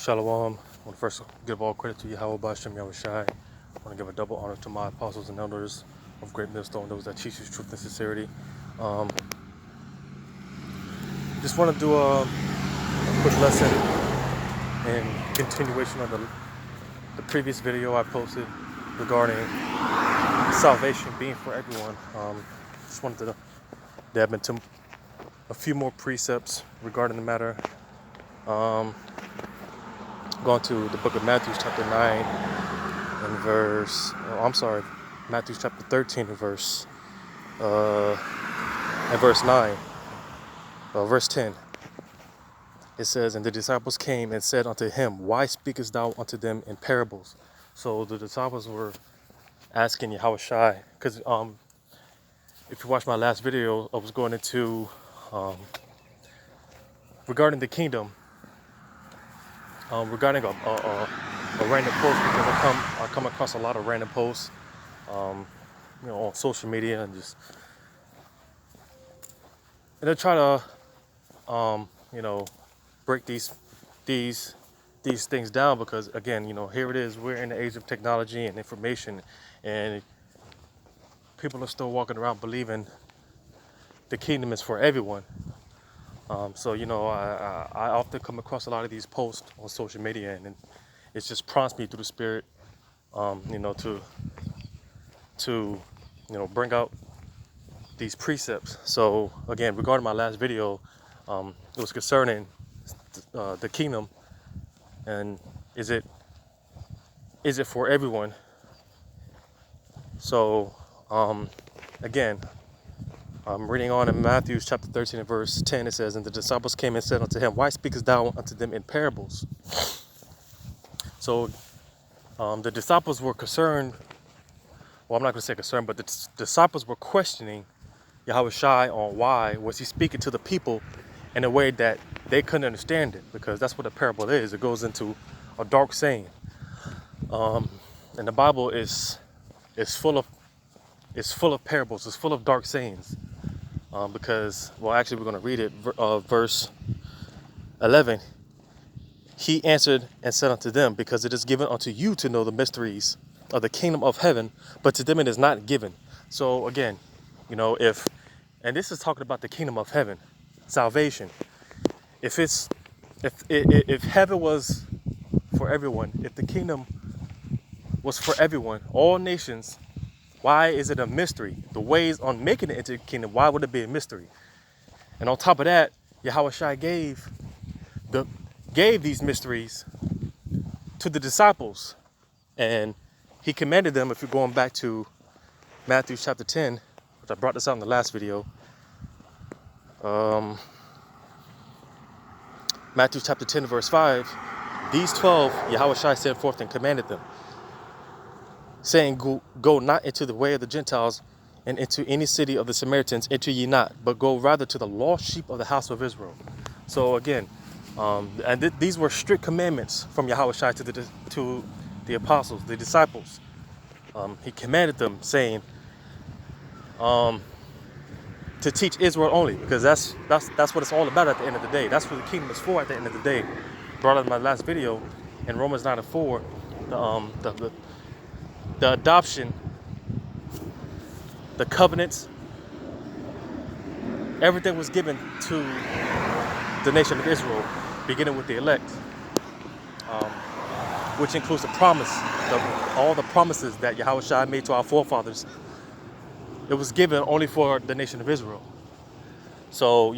Shalom. I want to first give all credit to YAHAWAH BAHASHAM Yahawashi. I want to give a double honor to my apostles and elders of Greatmillstone, those that teach you truth and sincerity. Just want to do a quick lesson in continuation of the previous video I posted regarding salvation being for everyone. Just wanted to dab into a few more precepts regarding the matter. Going to the book of Matthew chapter 9 and Matthew chapter 13 and verse 9, verse 10. It says, "And the disciples came and said unto him, Why speakest thou unto them in parables?" So the disciples were asking Yahawashi, because if you watch my last video, I was going into regarding the kingdom. Regarding a random post, because I come across a lot of random posts, on social media, and they try to, break these things down, because again, here it is, we're in the age of technology and information, and people are still walking around believing the kingdom is for everyone. So I often come across a lot of these posts on social media, and it just prompts me through the spirit, to bring out these precepts. So again, regarding my last video, it was concerning the kingdom, and is it for everyone? So again, I'm reading on in Matthew chapter 13 and verse 10. It says, "And the disciples came and said unto him, Why speakest thou unto them in parables?" So the disciples were concerned. Well, I'm not going to say concerned, but the disciples were questioning Yahawashi on why was he speaking to the people in a way that they couldn't understand it, because that's what a parable is. It goes into a dark saying. And the Bible is full of parables. It's full of dark sayings. Because, well, actually, we're going to read it, verse 11. "He answered and said unto them, Because it is given unto you to know the mysteries of the kingdom of heaven, but to them it is not given." So again, and this is talking about the kingdom of heaven, salvation. If heaven was for everyone, if the kingdom was for everyone, all nations, why is it a mystery? The ways on making it into the kingdom, why would it be a mystery? And on top of that, Yahawashi gave these mysteries to the disciples, and he commanded them. If you're going back to Matthew chapter 10, which I brought this out in the last video, Matthew chapter 10 verse 5, "These 12 Yahawashi sent forth and commanded them, saying, Go not into the way of the Gentiles, and into any city of the Samaritans enter ye not, but go rather to the lost sheep of the house of Israel." So again, these were strict commandments from Yahawashi to the apostles, the disciples. He commanded them, saying, to teach Israel only, because that's what it's all about at the end of the day. That's what the kingdom is for at the end of the day. Brought up in my last video in Romans 9 and 4, the adoption, the covenants, everything was given to the nation of Israel, beginning with the elect, which includes the promise, all the promises that Yahawashi made to our forefathers. It was given only for the nation of Israel. So,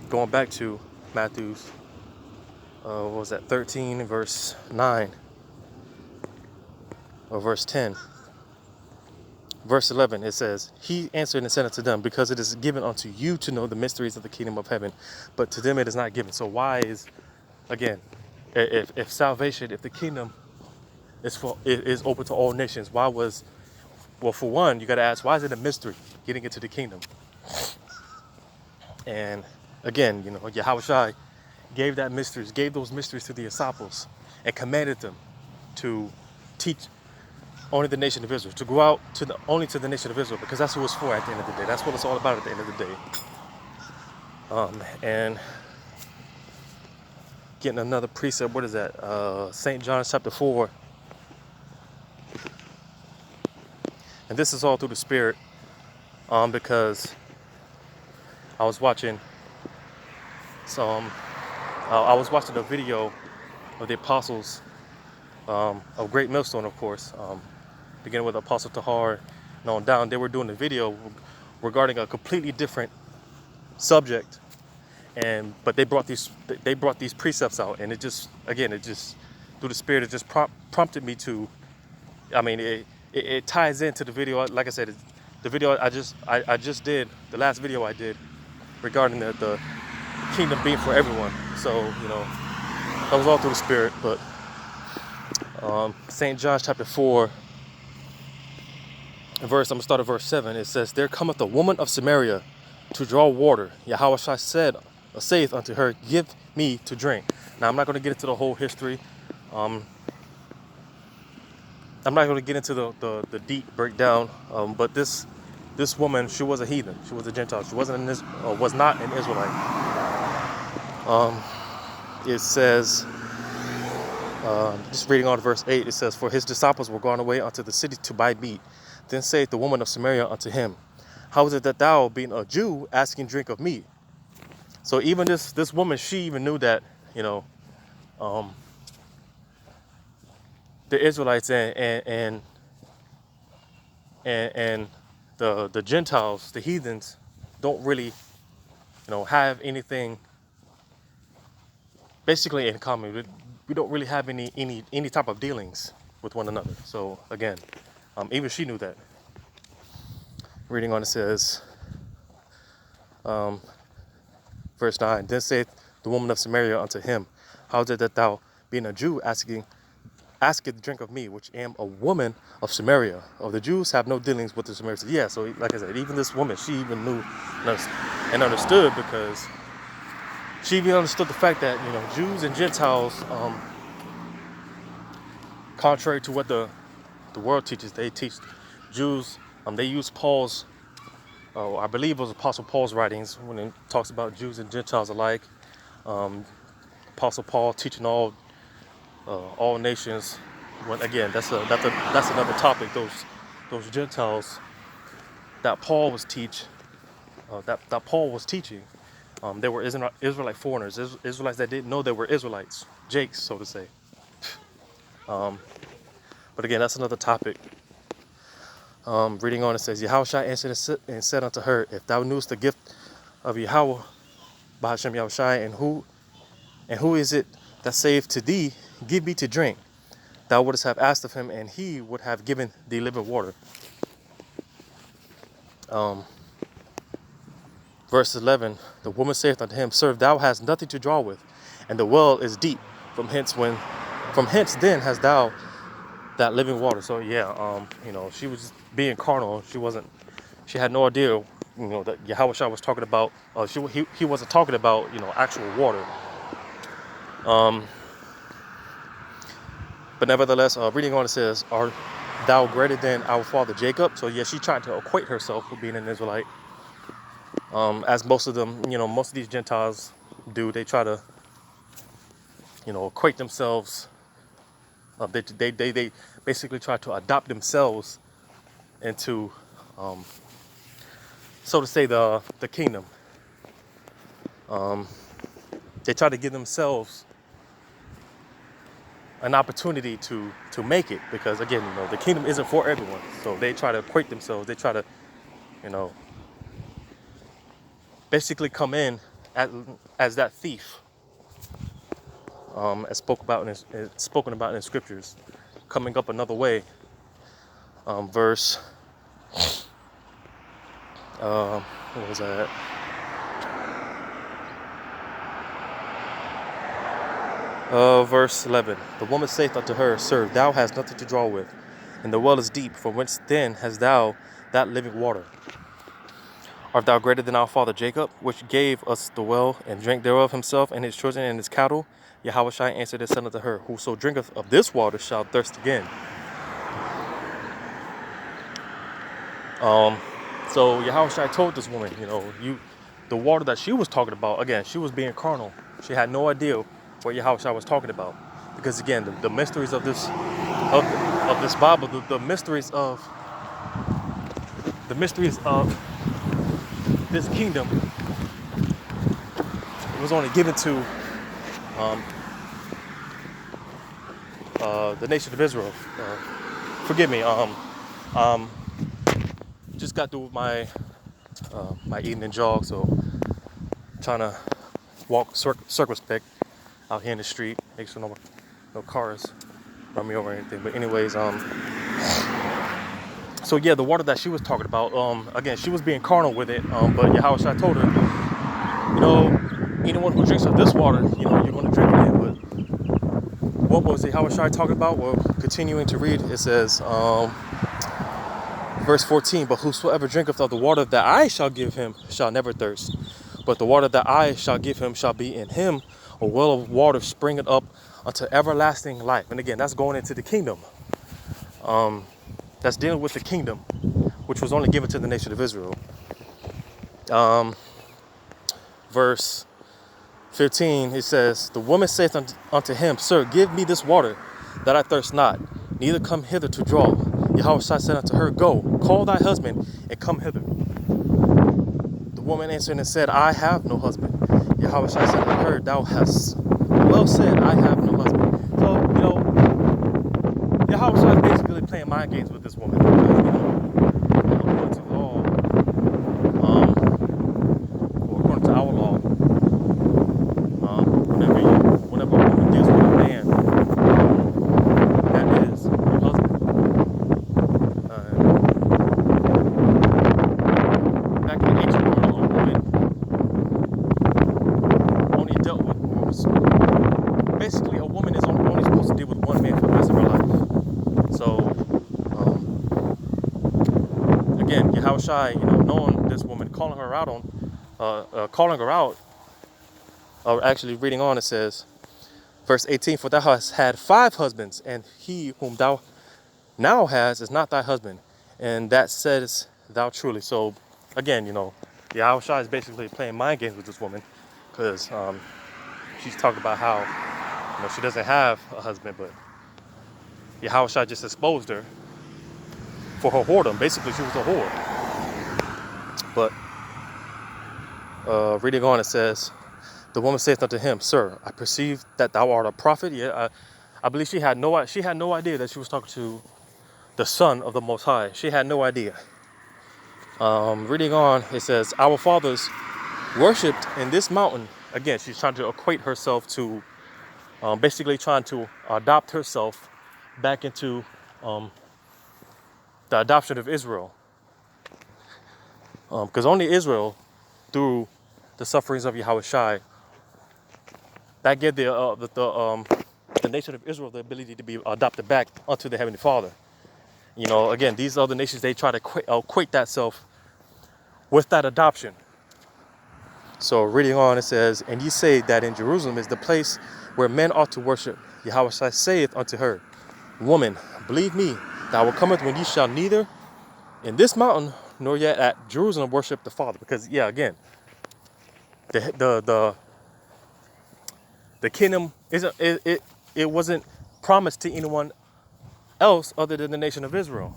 going back to Matthew's, 13 verse 9, or verse 10. Verse 11, it says, "He answered and said unto them, Because it is given unto you to know the mysteries of the kingdom of heaven, but to them it is not given." So why is, again, if salvation, if the kingdom is open to all nations, well, for one, you got to ask, why is it a mystery getting into the kingdom? And again, Yahawashi gave those mysteries to the disciples, and commanded them to teach only the nation of Israel, to go out only to the nation of Israel, because that's who it's for at the end of the day. That's what it's all about at the end of the day. And getting another precept. What is that? St. John chapter 4. And this is all through the Spirit, because I was watching some. I was watching a video of the apostles of Greatmillstone, of course, beginning with Apostle Tahar and on down. They were doing a video regarding a completely different subject, but they brought these precepts out, and it just through the Spirit, it just prompted me to. I mean, it ties into the video. Like I said, the video I just did, the last video I did regarding the kingdom being for everyone. So, you know, that was all through the Spirit. But St. John chapter 4, I'm going to start at verse 7. It says, "There cometh a woman of Samaria to draw water. Yahawashi saith unto her, Give me to drink." Now, I'm not going to get into the whole history. I'm not going to get into the deep breakdown, but this woman, she was a heathen. She was a Gentile. She was not an Israelite. It says, just reading on verse 8, it says, "For his disciples were gone away unto the city to buy meat. Then saith the woman of Samaria unto him, How is it that thou, being a Jew, asking drink of me?" So even this woman, she even knew that, you know, the Israelites and the Gentiles, the heathens, don't really, you know, have anything basically in common. We don't really have any type of dealings with one another. So again, even she knew that. Reading on, it says, verse 9, "Then saith the woman of Samaria unto him, How is it that thou, being a Jew, asketh drink of me, which am a woman of Samaria? Of the Jews have no dealings with the Samaritans." Yeah, so like I said, even this woman, she even knew and understood, because she even understood the fact that, you know, Jews and Gentiles, contrary to what the world teaches, they teach Jews, they use Paul's, I believe it was Apostle Paul's writings when it talks about Jews and Gentiles alike. Apostle Paul teaching all nations. When again, that's another topic. Those Gentiles that Paul was teaching. They were Israelite foreigners, Israelites that didn't know they were Israelites, Jakes, so to say. But again, that's another topic. Reading on, it says, "Yahawashi answered and said unto her, If thou knewest the gift of YAHAWAH BAHASHAM Yahawashi, and who is it that saith to thee, Give me to drink, thou wouldst have asked of him, and he would have given thee living water." Verse 11, "The woman saith unto him, Sir, thou hast nothing to draw with, and the well is deep. From hence then hast thou that living water." So yeah, you know, she was just being carnal. She had no idea, you know, that Yahawashi was talking about. He wasn't talking about, you know, actual water. But nevertheless, reading on, it says, "Art thou greater than our father Jacob?" So yeah, she tried to equate herself with being an Israelite. As most of them, you know, most of these Gentiles do. They try to, you know, equate themselves. They basically try to adopt themselves into, so to say, the kingdom. They try to give themselves an opportunity to make it, because again, you know, the kingdom isn't for everyone. So they try to equate themselves. They try to, you know, basically come in as that thief, as spoken about in the scriptures, coming up another way. Verse, what was that? Verse 11, "The woman saith unto her, Sir, thou hast nothing to draw with, and the well is deep. From whence then hast thou that living water? Art thou greater than our father Jacob, which gave us the well, and drank thereof himself, and his children, and his cattle? Yahawashi answered and said unto her, Whoso drinketh of this water shall thirst again." So Yahawashi told this woman, you know, the water that she was talking about, again, she was being carnal. She had no idea what Yahawashi was talking about. Because again, the mysteries of this of this Bible, the mysteries of this kingdom, it was only given to um, the nation of Israel. Forgive me. Um, just got through with my evening jog, so trying to walk circumspect out here in the street, make sure no cars run me over or anything. But anyways, so yeah, the water that she was talking about, again, she was being carnal with it, but Yahawashi told her, you know, anyone who drinks of this water, you know, you're going to drink again. But what was Yahawashi talking about? Well, continuing to read, it says, verse 14, but whosoever drinketh of the water that I shall give him shall never thirst. But the water that I shall give him shall be in him a well of water springing up unto everlasting life. And again, that's going into the kingdom. That's dealing with the kingdom, which was only given to the nation of Israel. Verse 15, it says, the woman saith unto him, Sir, give me this water, that I thirst not, neither come hither to draw. Yahawashi said unto her, Go, call thy husband, and come hither. The woman answered and said, I have no husband. Yahawashi said unto her, Thou hast well said, I have no husband. So, you know, Yahawashi is basically playing mind games with this woman. Because, you know, according to law, or according to our law, whenever a woman deals with a man, that is her husband. Back in the ancient world, a woman only dealt with, basically a woman is only supposed to deal with one man for the rest of her life. So, again, Yahawashi, you know, knowing this woman, calling her out, actually reading on, it says, verse 18, for thou hast had 5 husbands, and he whom thou now hast is not thy husband, and that says thou truly. So, again, you know, Yahawashi is basically playing mind games with this woman, because she's talking about how, you know, she doesn't have a husband, but Yahawashi just exposed her for her whoredom. Basically, she was a whore. But reading on, it says, the woman saith unto him, Sir, I perceive that thou art a prophet. Yeah, I believe she had no idea that she was talking to the Son of the Most High. She had no idea. Reading on, it says, our fathers worshipped in this mountain. Again, she's trying to equate herself to, basically trying to adopt herself back into the adoption of Israel. Because only Israel, through the sufferings of Yahawashi, that gave the nation of Israel the ability to be adopted back unto the Heavenly Father. You know, again, these other nations, they try to equate that self with that adoption. So reading on, it says, and ye say that in Jerusalem is the place where men ought to worship. Yahawashi saith unto her, Woman, believe me, that I will cometh when ye shall neither in this mountain nor yet at Jerusalem worship the Father. Because, yeah, again, the kingdom it wasn't promised to anyone else other than the nation of Israel.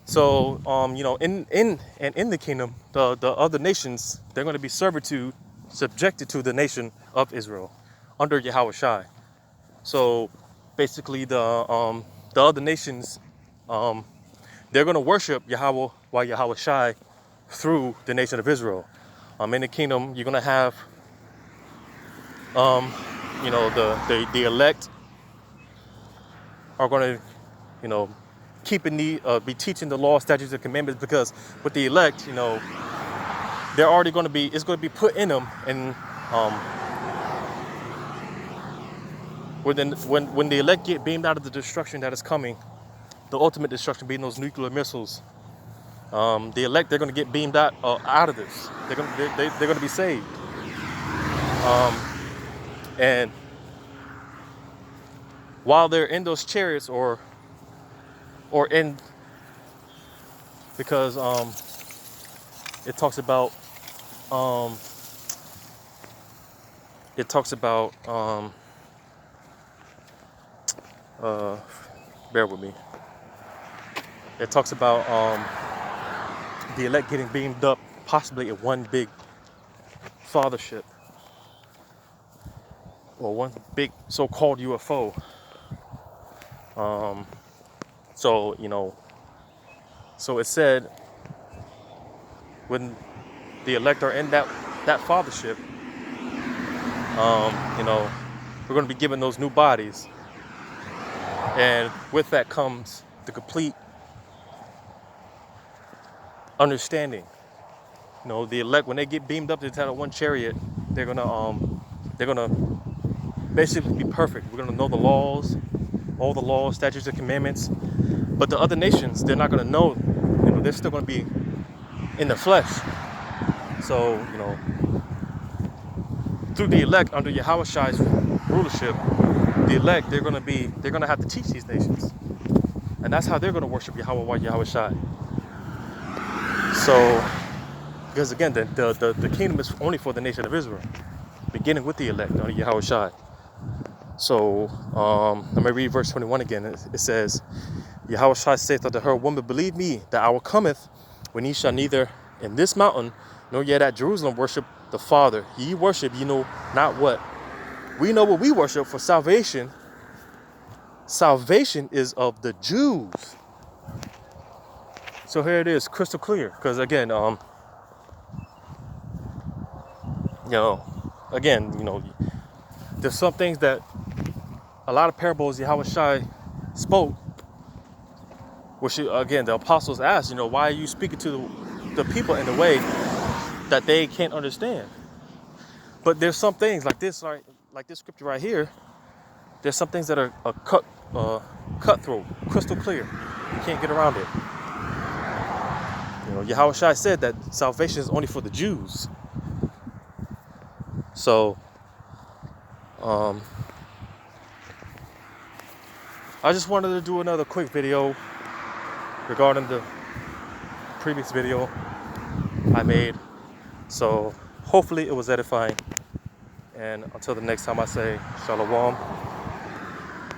So, you know, in the kingdom, the other nations, they're going to be subjected to the nation of Israel under Yahawashi. So, basically, the other nations, they're going to worship Yahweh while Yahawashi through the nation of Israel. In the kingdom, you're going to have, you know, the elect are going to, you know, be teaching the law, statutes, and commandments, because with the elect, you know, they're already going to be, it's going to be put in them, and when the elect get beamed out of the destruction that is coming, the ultimate destruction being those nuclear missiles, the elect, they're going to get beamed out of this. They're going to be saved, and while they're in those chariots or in, because it talks about it talks about, bear with me. It talks about the elect getting beamed up, possibly in one big fathership, or one big so-called UFO. So, you know, so it said when the elect are in that fathership, you know, we're going to be given those new bodies, and with that comes the complete understanding. You know, the elect, when they get beamed up to that one chariot, they're gonna basically be perfect. We're gonna know the laws, all the laws, statutes, and commandments. But the other nations, they're not gonna know. You know, they're still gonna be in the flesh. So, you know, through the elect under Yahawashi's rulership, the elect, they're gonna have to teach these nations, and that's how they're gonna worship YAHAWAH Yahawashi. So, because again, the kingdom is only for the nation of Israel, beginning with the elect under Yahawashi. So, let me read verse 21 again. It says, Yahawashi saith unto her, Woman, believe me, the hour cometh when ye shall neither in this mountain nor yet at Jerusalem worship the Father. Ye worship, ye know not what. We know what we worship, for salvation is of the Jews. So here it is, crystal clear. Because again, you know, there's some things that a lot of parables Yahawashi spoke, which again the apostles asked, you know, why are you speaking to the people in a way that they can't understand? But there's some things like this, like this scripture right here. There's some things that are cutthroat, crystal clear. You can't get around it. You know, Yahawashi said that salvation is only for the Jews. So, I just wanted to do another quick video regarding the previous video I made. So hopefully it was edifying. And until the next time, I say shalom.